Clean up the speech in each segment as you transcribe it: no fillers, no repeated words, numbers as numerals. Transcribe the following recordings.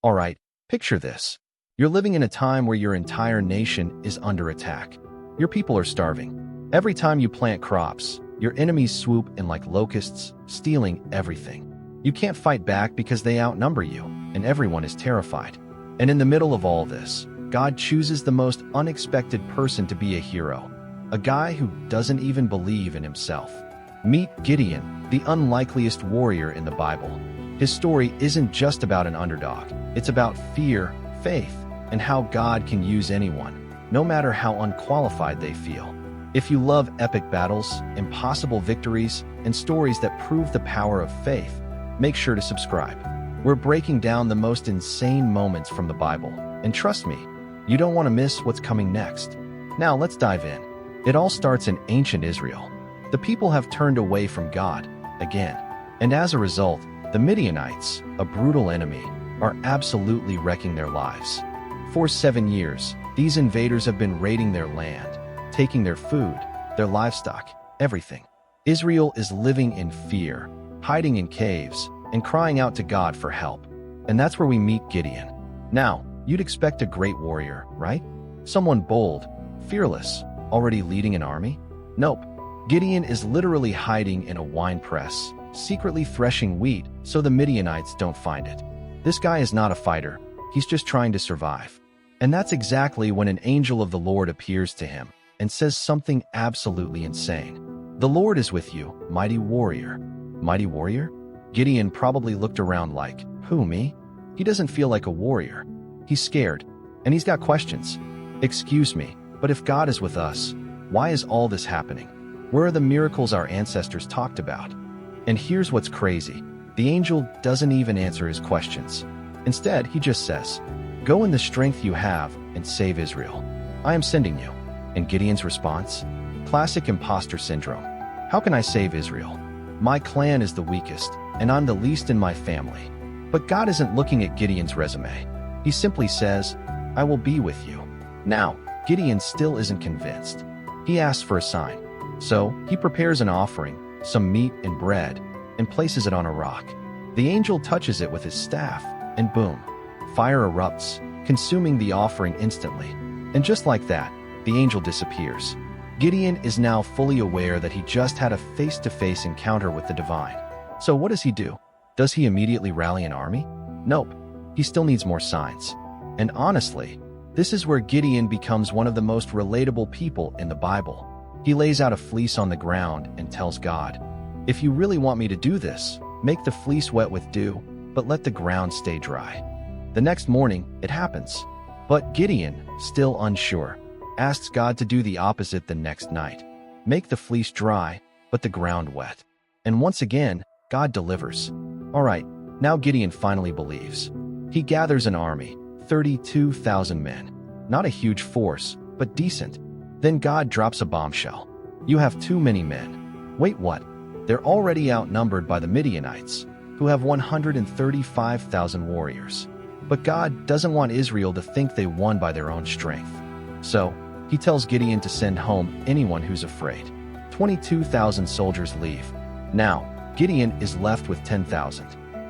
Alright, picture this. You're living in a time where your entire nation is under attack. Your people are starving. Every time you plant crops, your enemies swoop in like locusts, stealing everything. You can't fight back because they outnumber you, and everyone is terrified. And in the middle of all this, God chooses the most unexpected person to be a hero, a guy who doesn't even believe in himself. Meet Gideon, the unlikeliest warrior in the Bible. His story isn't just about an underdog. It's about fear, faith, and how God can use anyone, no matter how unqualified they feel. If you love epic battles, impossible victories, and stories that prove the power of faith, make sure to subscribe. We're breaking down the most insane moments from the Bible, and trust me, you don't want to miss what's coming next. Now let's dive in. It all starts in ancient Israel. The people have turned away from God again, and as a result, the Midianites, a brutal enemy, are absolutely wrecking their lives. For 7 years, these invaders have been raiding their land, taking their food, their livestock, everything. Israel is living in fear, hiding in caves, and crying out to God for help. And that's where we meet Gideon. Now, you'd expect a great warrior, right? Someone bold, fearless, already leading an army? Nope. Gideon is literally hiding in a wine press, secretly threshing wheat so the Midianites don't find it. This guy is not a fighter. He's just trying to survive. And that's exactly when an angel of the Lord appears to him and says something absolutely insane. "The Lord is with you, mighty warrior." Mighty warrior? Gideon probably looked around like, who, me? He doesn't feel like a warrior. He's scared, and he's got questions. Excuse me, but if God is with us, why is all this happening? Where are the miracles our ancestors talked about? And here's what's crazy. The angel doesn't even answer his questions. Instead, he just says, "Go in the strength you have and save Israel. I am sending you." And Gideon's response? Classic imposter syndrome. How can I save Israel? My clan is the weakest, and I'm the least in my family. But God isn't looking at Gideon's resume. He simply says, "I will be with you." Now, Gideon still isn't convinced. He asks for a sign. So, he prepares an offering, some meat and bread, and places it on a rock. The angel touches it with his staff, and boom, fire erupts, consuming the offering instantly. And just like that, the angel disappears. Gideon is now fully aware that he just had a face-to-face encounter with the divine. So what does he do? Does he immediately rally an army? Nope. He still needs more signs. And honestly, this is where Gideon becomes one of the most relatable people in the Bible. He lays out a fleece on the ground and tells God, "If you really want me to do this, make the fleece wet with dew, but let the ground stay dry." The next morning, it happens. But Gideon, still unsure, asks God to do the opposite the next night. Make the fleece dry, but the ground wet. And once again, God delivers. Alright, now Gideon finally believes. He gathers an army, 32,000 men. Not a huge force, but decent. Then God drops a bombshell. "You have too many men." Wait, what? They're already outnumbered by the Midianites, who have 135,000 warriors. But God doesn't want Israel to think they won by their own strength. So, he tells Gideon to send home anyone who's afraid. 22,000 soldiers leave. Now, Gideon is left with 10,000.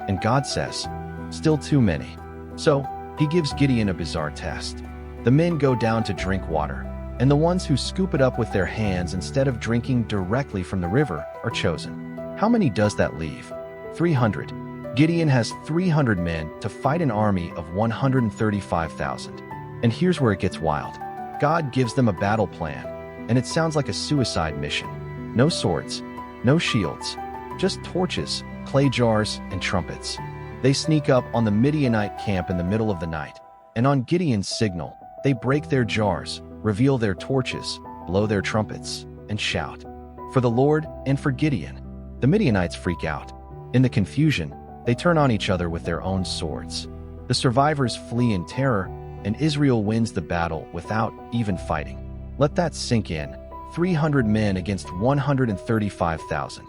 And God says, "Still too many." So, he gives Gideon a bizarre test. The men go down to drink water, and the ones who scoop it up with their hands instead of drinking directly from the river are chosen. How many does that leave? 300. Gideon has 300 men to fight an army of 135,000. And here's where it gets wild. God gives them a battle plan, and it sounds like a suicide mission. No swords, no shields, just torches, clay jars, and trumpets. They sneak up on the Midianite camp in the middle of the night, and on Gideon's signal, they break their jars, reveal their torches, blow their trumpets, and shout, "For the Lord and for Gideon." The Midianites freak out. In the confusion, they turn on each other with their own swords. The survivors flee in terror, and Israel wins the battle without even fighting. Let that sink in. 300 men against 135,000.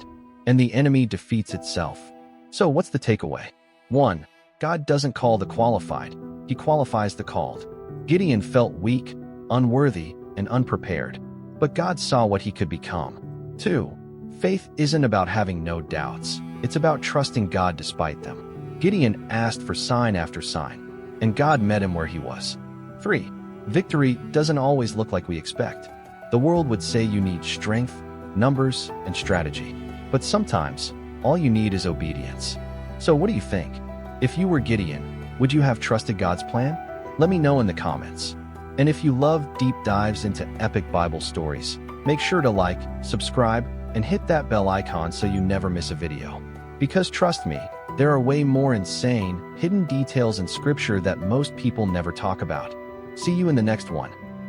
And the enemy defeats itself. So what's the takeaway? 1. God doesn't call the qualified. He qualifies the called. Gideon felt weak, unworthy, and unprepared. But God saw what he could become. 2. Faith isn't about having no doubts. It's about trusting God despite them. Gideon asked for sign after sign, and God met him where he was. 3. Victory doesn't always look like we expect. The world would say you need strength, numbers, and strategy. But sometimes, all you need is obedience. So what do you think? If you were Gideon, would you have trusted God's plan? Let me know in the comments. And if you love deep dives into epic Bible stories, make sure to like, subscribe, and hit that bell icon so you never miss a video. Because trust me, there are way more insane, hidden details in Scripture that most people never talk about. See you in the next one.